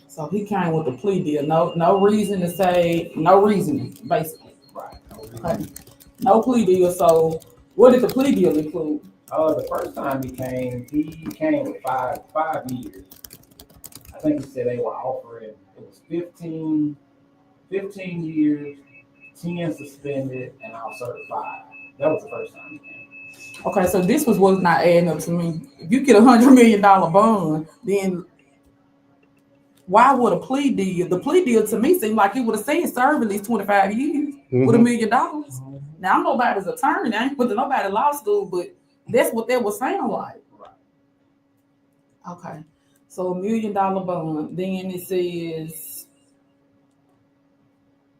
So he came with a plea deal. No reason to say, no reasoning, basically. Right. Okay. No plea deal. So what did the plea deal include? The first time he came with five years. I think he said they were offering, it was 15 years, 10 suspended, and I'll serve 5. That was the first time he came. Okay, so this was what's not adding up to me. If you get $100 million bond, then why would a plea deal? The plea deal to me seemed like it would have said serve at least 25 years with $1 million. Now I'm nobody's attorney. I ain't put to nobody law school, but that's what that would sound like. Right. Okay, so $1 million bond. Then it says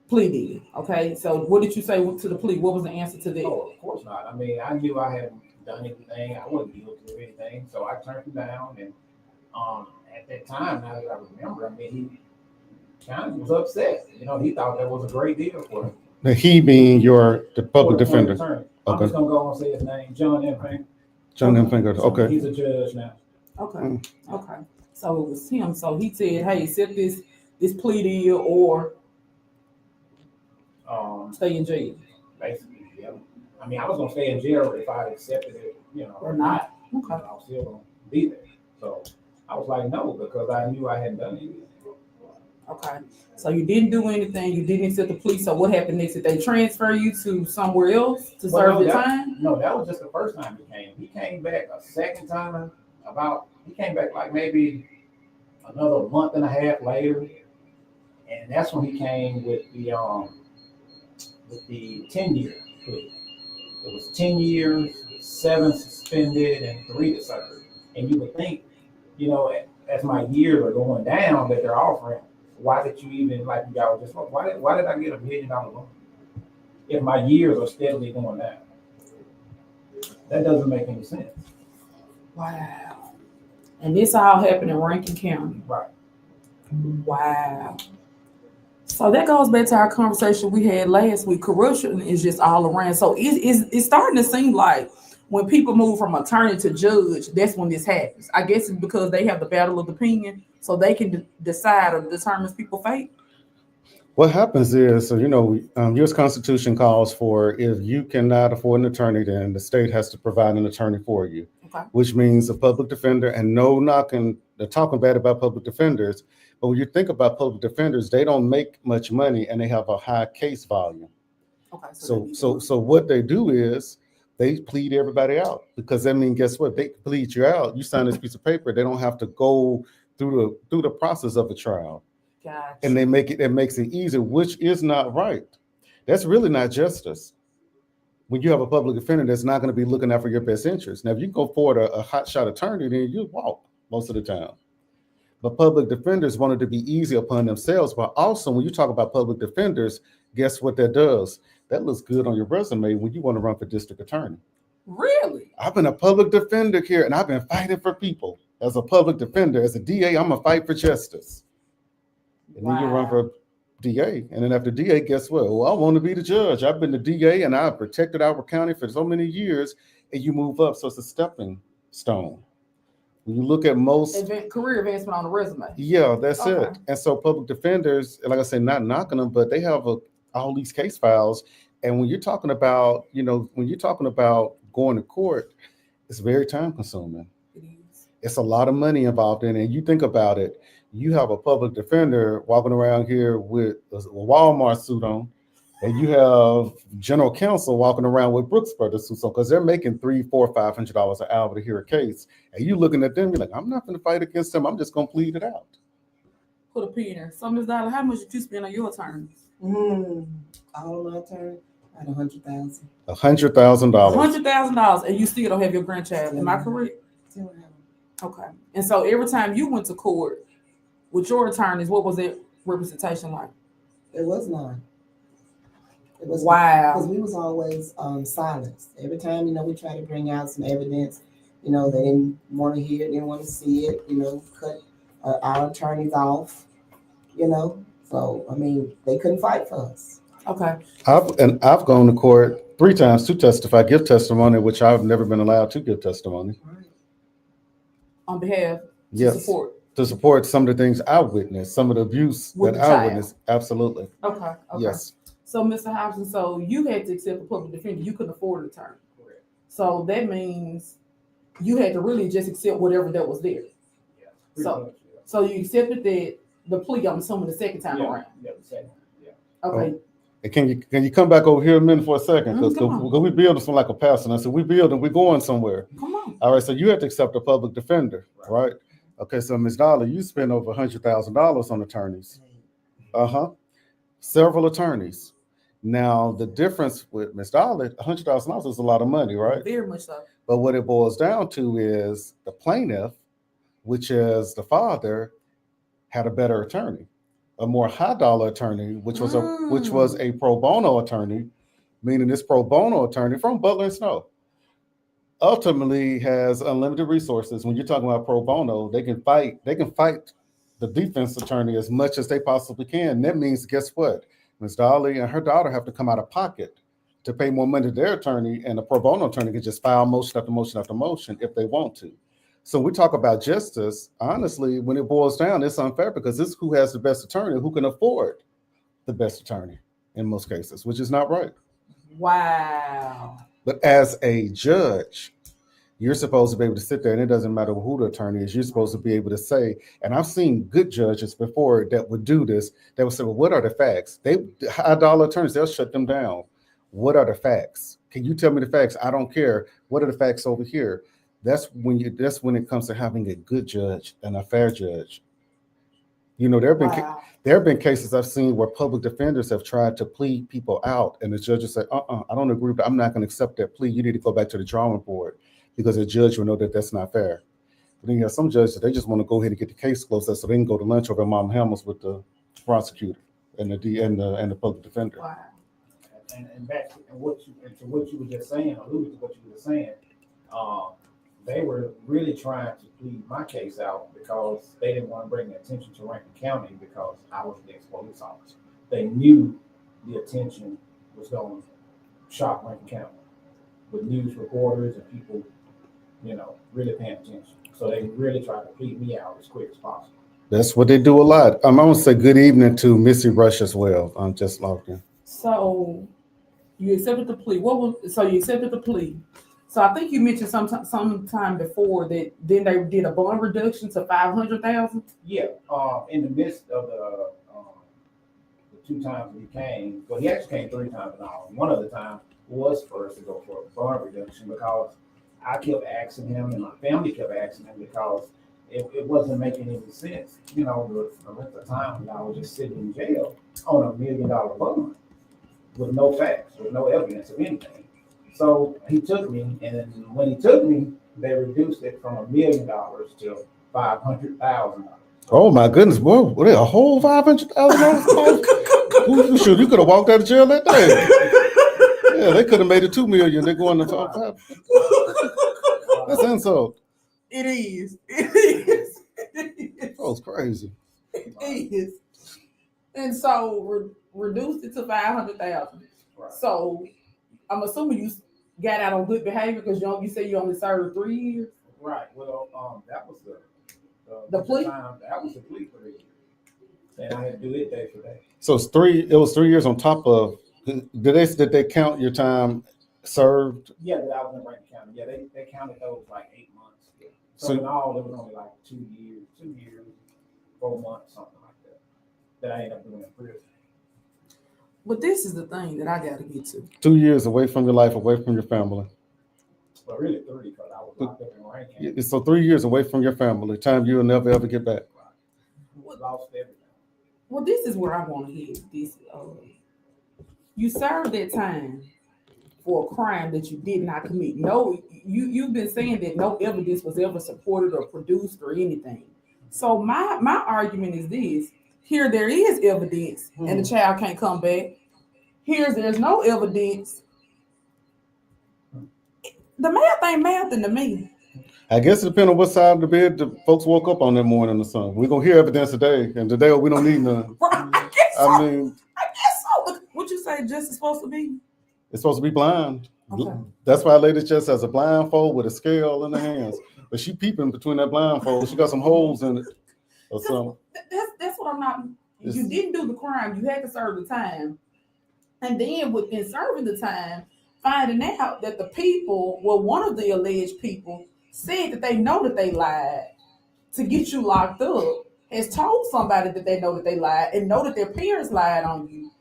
plea deal. Okay, so what did you say to the plea? What was the answer to that? Oh, of course not. I mean, I knew I hadn't done anything. I wasn't guilty of anything, so I turned him down. And at that time, now that I remember, I mean, he kind of was upset. You know, he thought that was a great deal for him. He being the public defender. Attorney. I'm just gonna go and say his name, John M. Finger. John M. Finger. Okay. He's a judge now. Okay, okay. So it was him. So he said, "Hey, accept this plea deal or stay in jail." Basically, yeah. I mean, I was gonna stay in jail if I accepted it, Or not. Okay. I was still gonna be there. So I was like, no, because I knew I hadn't done anything. Okay. So you didn't do anything. You didn't accept the plea. So what happened next? Did they transfer you to somewhere else to serve the time? No, that was just the first time he came. He came back a second time. He came back like maybe another month and a half later, and that's when he came with the 10-year plea. It was 10 years, 7 suspended, and 3 to serve. And you would think, you know, as my years are going down, that they're offering. Why did you even, like you guys just, why did I get $1 million loan if my years are steadily going down? That doesn't make any sense. Wow. And this all happened in Rankin County. Right. Wow. So that goes back to our conversation we had last week. Corruption is just all around. So it's starting to seem like when people move from attorney to judge, that's when this happens. I guess it's because they have the battle of the opinion, so they can decide or determine people's fate. What happens is, so U.S. Constitution calls for if you cannot afford an attorney, then the state has to provide an attorney for you, Okay. which means a public defender. And no knocking, they're talking bad about public defenders, but when you think about public defenders, they don't make much money and they have a high case volume. Okay. So what they do is they plead everybody out, because that means, guess what? They plead you out. You sign this piece of paper. They don't have to go through the process of a trial. Gotcha. And it makes it easier, which is not right. That's really not justice. When you have a public defender that's not going to be looking out for your best interest. Now, if you go forward a hotshot attorney, then you walk most of the time. But public defenders wanted to be easy upon themselves. But also, when you talk about public defenders, guess what that does? That looks good on your resume when you want to run for district attorney. Really? I've been a public defender here, and I've been fighting for people. As a public defender, as a DA, I'm going to fight for justice. And then you run for DA. And then after DA, guess what? Well, I want to be the judge. I've been the DA and I've protected our county for so many years. And you move up. So it's a stepping stone. When you look at most career advancement on the resume. Yeah, that's Okay. it. And so public defenders, like I say, not knocking them, but they have all these case files. And when you're talking about, going to court, it's very time consuming. It is. It's a lot of money involved in it. And you think about it, you have a public defender walking around here with a Walmart suit on, and you have general counsel walking around with Brooks Brothers suits on, because they're making $300, $400, $500 an hour to hear a case. And you looking at them, you're like, I'm not going to fight against them. I'm just going to plead it out. Put a pin in there. So, Ms. Dollar, how much did you spend on your attorneys? All my attorney, at $100,000. $100,000. $100,000, and you still don't have your grandchild. Am I correct? Still have them. Okay. And so every time you went to court with your attorneys, what was their representation like? It was none. It was Wow. because we was always silenced. Every time, we tried to bring out some evidence, they didn't want to hear it, didn't want to see it, cut our attorneys off, So, they couldn't fight for us. Okay. I've gone to court 3 times to testify, give testimony, which I've never been allowed to give testimony. Right. On behalf Yes. support. To support some of the things I witnessed, some of the abuse With that the I child. witnessed. Absolutely. Okay. Yes. So, Mr. Hobson, so you had to accept a public defender. You couldn't afford an attorney. Correct. So that means you had to really just accept whatever that was there. Yeah. So- Pretty much, yeah. So you accepted the plea, I'm assuming, the second time Yeah, around. yeah, the second, yeah. Okay. And can you come back over here a minute for a second? Because Come on. we building something like a pastor. And I said, we building, we're going somewhere. Come on. All right, so you have to accept a public defender, right? Okay, so Ms. Dollar, you spend over $100,000 on attorneys. Several attorneys. Now, the difference with Ms. Dollar, $100,000 is a lot of money, right? Very much so. But what it boils down to is the plaintiff, which is the father, had a better attorney, a more high dollar attorney, which was a pro bono attorney, meaning this pro bono attorney from Butler and Snow ultimately has unlimited resources. When you're talking about pro bono, they can fight the defense attorney as much as they possibly can. And that means, guess what? Ms. Dolly and her daughter have to come out of pocket to pay more money to their attorney, and a pro bono attorney can just file motion after motion after motion if they want to. So we talk about justice. Honestly, when it boils down, it's unfair, because this is who has the best attorney, who can afford the best attorney in most cases, which is not right. Wow. But as a judge, you're supposed to be able to sit there, and it doesn't matter who the attorney is. You're supposed to be able to say, and I've seen good judges before that would do this. They would say, well, what are the facts? High dollar attorneys, they'll shut them down. What are the facts? Can you tell me the facts? I don't care. What are the facts over here? That's when it comes to having a good judge and a fair judge. There have been cases I've seen where public defenders have tried to plead people out, and the judges say, I don't agree, but I'm not going to accept that plea. You need to go back to the drawing board, because the judge will know that that's not fair. But then you have some judges, they just want to go ahead and get the case closed so they can go to lunch over at Mom Hamels with the prosecutor and the public defender. Wow. And back to what you were just saying, alluding to what you were saying, they were really trying to plead my case out because they didn't want to bring the attention to Rankin County, because I was the ex-police officer. They knew the attention was going to shock Rankin County with news reporters and people, really paying attention. So they really tried to plead me out as quick as possible. That's what they do a lot. I'm gonna say good evening to Missy Rush as well. I'm just logged in. So you accepted the plea. So you accepted the plea. So I think you mentioned sometime before that then they did a bond reduction to 500,000. Yeah, in the midst of the 2 times he came, well, he actually came 3 times in all. One of the times was for us to go for a bond reduction because I kept asking him and my family kept asking him because it wasn't making any sense. You know, the length of time that I was just sitting in jail on $1 million bond with no facts, with no evidence of anything. So he took me, and when he took me, they reduced it from $1 million to $500,000. Oh my goodness, boy, what a whole $500,000? Shoot, you could have walked out of jail that day. Yeah, they could have made it $2 million. They're going to talk about. That's insult. It is. It is. That was crazy. It is. And so reduced it to 500,000. Right. So I'm assuming you got out on good behavior because you say you only served 3 years. Right. Well, that was The plea? That was the plea for 3 years, and I had to do it day for day. So it's 3. It was 3 years on top of. Did they count your time served? Yeah, that I was in Rankin County. Yeah, they counted those like 8 months. Yeah. So, So- in all, it was only like 2 years, 4 months, something like that I ended up doing in prison. But this is the thing that I got to get to. 2 years away from your life, away from your family. But really 3 because I was locked up in Rankin. So 3 years away from your family, time you'll never ever get back. Lost everything. Well, this is where I want to hit this. You served that time for a crime that you did not commit. No, you've been saying that no evidence was ever supported or produced or anything. So my argument is this: here there is evidence, and the child can't come back. There's no evidence. The math ain't mathing to me. I guess it depends on what side of the bed the folks woke up on that morning or something. We're gonna hear evidence today, and today we don't need none. I guess so. I mean, I guess so. Look, what you say justice supposed to be? it's supposed to be blind. Okay. That's why Lady just has a blindfold with a scale in her hands. But she peeping between that blindfold. She got some holes in it or something. That's what I'm not. You didn't do the crime. You had to serve the time, and then within serving the time, finding out that the people, well, one of the alleged people said that they know that they lied to get you locked up, has told somebody that they know that they lied and know that their parents lied on you.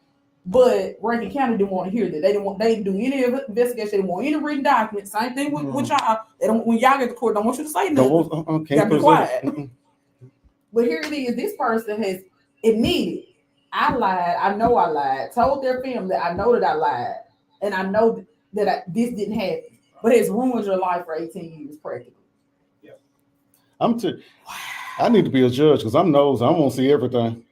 But Rankin County didn't want to hear that. They didn't do any investigation. They didn't want any written documents. Same thing with y'all. They don't, when y'all get to court, don't want you to say nothing. Gotta be quiet. But here it is. This person has admitted, I lied. I know I lied. Told their family that I know that I lied, and I know that this didn't happen. But it's ruined your life for 18 years practically. Yeah. I need to be a judge because I'm nosy. I want to see everything.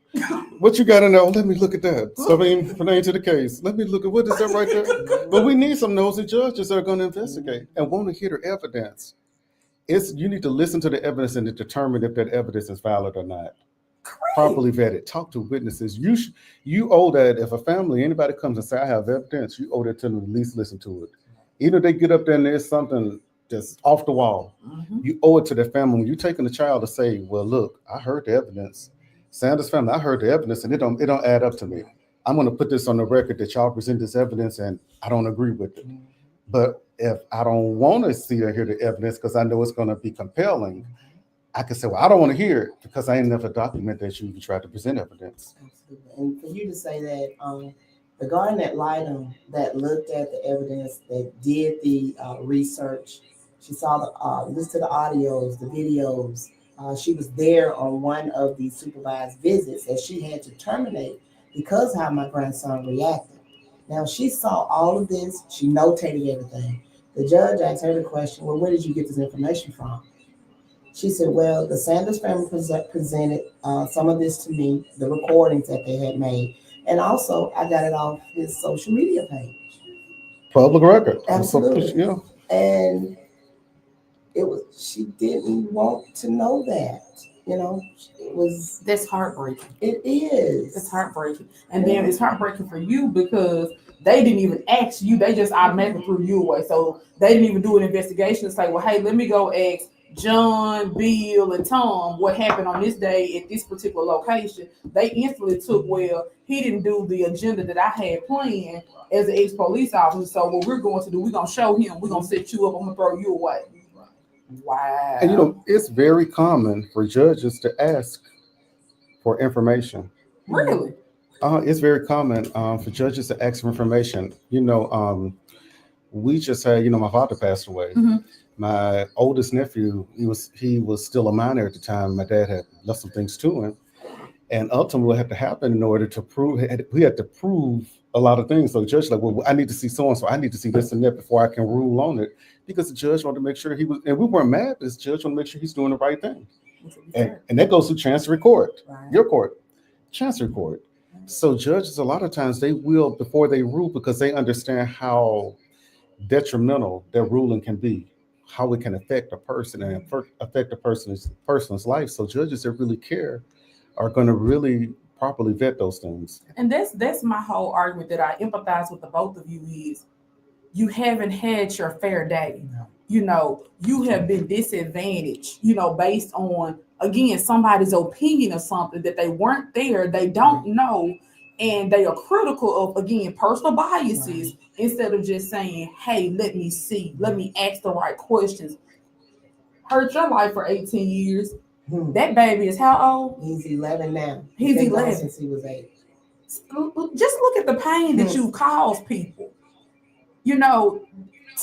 What you got in there? Let me look at that. So, I mean, pertaining to the case, let me look at what is that right there. But we need some nosy judges that are going to investigate and want to hear the evidence. You need to listen to the evidence and to determine if that evidence is valid or not. Correct. Properly vetted. Talk to witnesses. You owe that. If a family, anybody comes and say, I have evidence, you owe that to them to at least listen to it. Even if they get up there and there's something that's off the wall, you owe it to their family. When you're taking a child to say, well, look, I heard the evidence. Sanders family, I heard the evidence and it don't add up to me. I'm going to put this on the record that y'all present this evidence and I don't agree with it. But if I don't want to see or hear the evidence because I know it's going to be compelling, I can say, well, I don't want to hear it because I ain't never documented that you even tried to present evidence. Absolutely. And for you to say that, the guardian ad litem that looked at the evidence, that did the research, she saw listened to the audios, the videos. She was there on one of the supervised visits that she had to terminate because how my grandson reacted. Now she saw all of this. She notated everything. The judge asked her the question, well, where did you get this information from? She said, well, the Sanders family presented some of this to me, the recordings that they had made. And also, I got it off his social media page. Public record. Absolutely. Yeah. And she didn't want to know that. That's heartbreaking. It is. It's heartbreaking. And then it's heartbreaking for you because they didn't even ask you. They just automatically threw you away. So they didn't even do an investigation to say, well, hey, let me go ask John, Bill, and Tom what happened on this day at this particular location, they instantly took, well, he didn't do the agenda that I had planned as an ex-police officer. So what we're going to do, we're going to show him, we're going to set you up, I'm going to throw you away. Wow. And you know, it's very common for judges to ask for information. Really? It's very common for judges to ask for information. You know, we just had, you know, my father passed away. Mhm. My oldest nephew, he was still a minor at the time. My dad had left some things to him, and ultimately, what had to happen in order to prove, we had to prove a lot of things. So the judge like, well, I need to see so and so, I need to see this and that before I can rule on it, because the judge wanted to make sure he was, and we weren't mad. This judge wanted to make sure he's doing the right thing, and that goes through Chancery Court, Right. your court, Chancery Court. So judges, a lot of times, they will before they rule because they understand how detrimental their ruling can be, how it can affect a person and affect a person's life. So judges that really care are going to really properly vet those things. And that's my whole argument that I empathize with the both of you is you haven't had your fair day. No. You know, you have been disadvantaged, you know, based on, again, somebody's opinion of something that they weren't there, they don't know, and they are critical of, again, personal biases instead of just saying, hey, let me see, let me ask the right questions. Hurt your life for 18 years. Hmm. That baby is how old? He's 11 now. He's Been gone 11. since he was 8. Just look at the pain that you cause people. You know,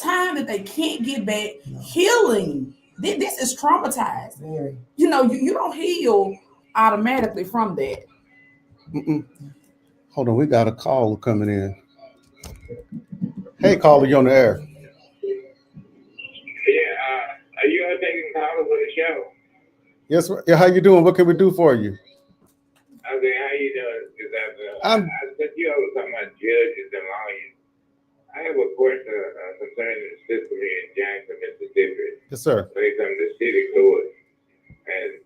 time that they can't get back, No. healing. This is traumatized. Very. You know, you don't heal automatically from that. Mm-mm. Hold on, we got a caller coming in. Hey, caller, you on the air? Yeah, are you guys taking callers for the show? Yes, sir. Yeah, how you doing? What can we do for you? Okay, how you doing? I'm- I said you always talking about judges and lawyers. I have a question concerning the system here in Jackson, Mississippi, Yes, sir. based on the city court and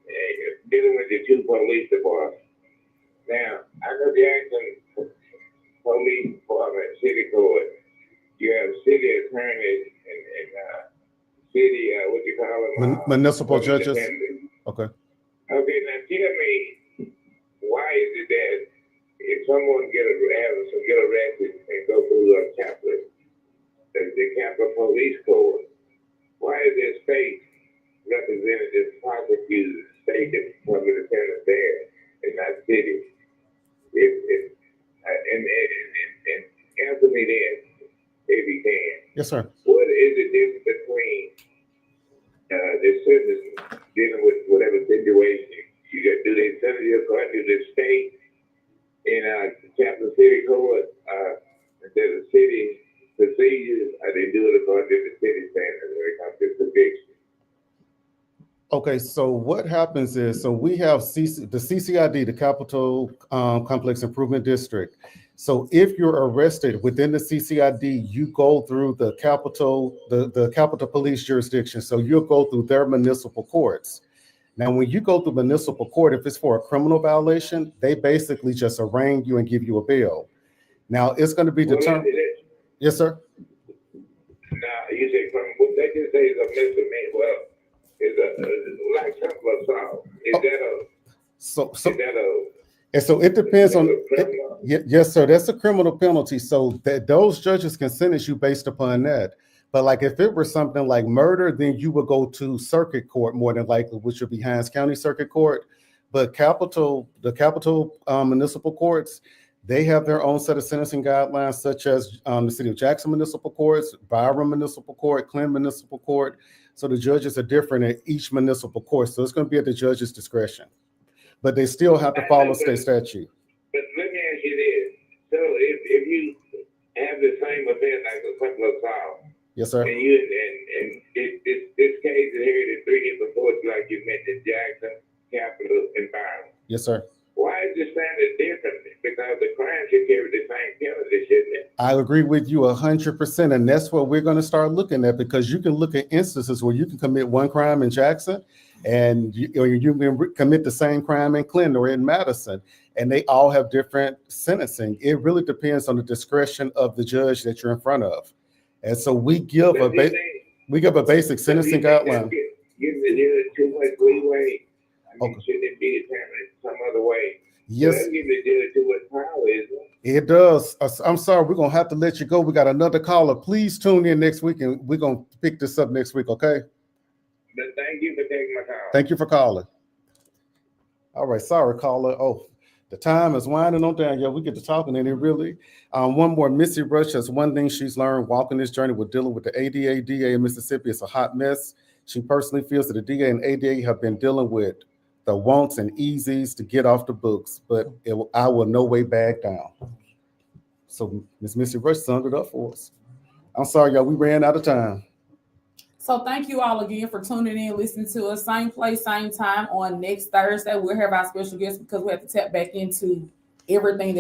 dealing with the 2 police departments. Now, I go Jackson Police Department, city court. You have city attorneys and city, what you call them? Municipal judges. defendants. Okay. Okay, now tell me, why is it that if someone get arrested and go through the Capitol Police Court, why is there state representatives, prosecutors, state department defendants there and not city? And answer me then, if you can. Yes, sir. What is the difference between the citizens dealing with whatever situation? Do they send it according to the state in Capital City Court instead of city procedures, or they do it according to the city standards when it comes to conviction? Okay, so what happens is, so we have the CCID, the Capital Complex Improvement District. So if you're arrested within the CCID, you go through the Capitol Police jurisdiction. So you'll go through their municipal courts. Now, when you go through municipal court, if it's for a criminal violation, they basically just arraign you and give you a bail. Now, it's going to be determined. Yes, sir. Now, you say from what they just say is a misdemeanor. Well, it's like simple assault. Is that a And so it depends on. criminal? Yes, sir. That's a criminal penalty. So that those judges can sentence you based upon that. But like if it were something like murder, then you would go to circuit court more than likely, which would be Hines County Circuit Court. But the Capital Municipal Courts, they have their own set of sentencing guidelines, such as the City of Jackson Municipal Courts, Byram Municipal Court, Clinton Municipal Court. So the judges are different at each municipal court. So it's going to be at the judge's discretion. But they still have to follow state statute. But let me ask you this. So if you have the same event like a simple assault, Yes, sir. and this case is here in 3 different courts, like you mentioned, Jackson, Capital, and Byron. Yes, sir. Why is the standard different? Because the crime should carry the same penalty, shouldn't it? I agree with you 100%. And that's what we're going to start looking at, because you can look at instances where you can commit one crime in Jackson and you can commit the same crime in Clinton or in Madison, and they all have different sentencing. It really depends on the discretion of the judge that you're in front of. And so we give a basic sentencing guideline. give the dealer too much leeway? I mean, Okay. shouldn't it be determined some other way? Yes, Doesn't give the dealer too much power, is it? it does. I'm sorry, we're gonna have to let you go. We got another caller. Please tune in next week, and we're gonna pick this up next week. Okay. But thank you for taking my call. Thank you for calling. All right, sorry, caller. Oh, the time is winding on down. Yeah, we get to talking, and it really. One more, Missy Rush has one thing she's learned walking this journey with dealing with the ADA, DA in Mississippi. It's a hot mess. She personally feels that the DA and ADA have been dealing with the wants and easies to get off the books, but I will no way back down. So Miss Missy Rush summed it up for us. I'm sorry, y'all, we ran out of time. So thank you all again for tuning in, listening to us. Same place, same time on next Thursday. We'll have our special guest because we have to tap back into everything that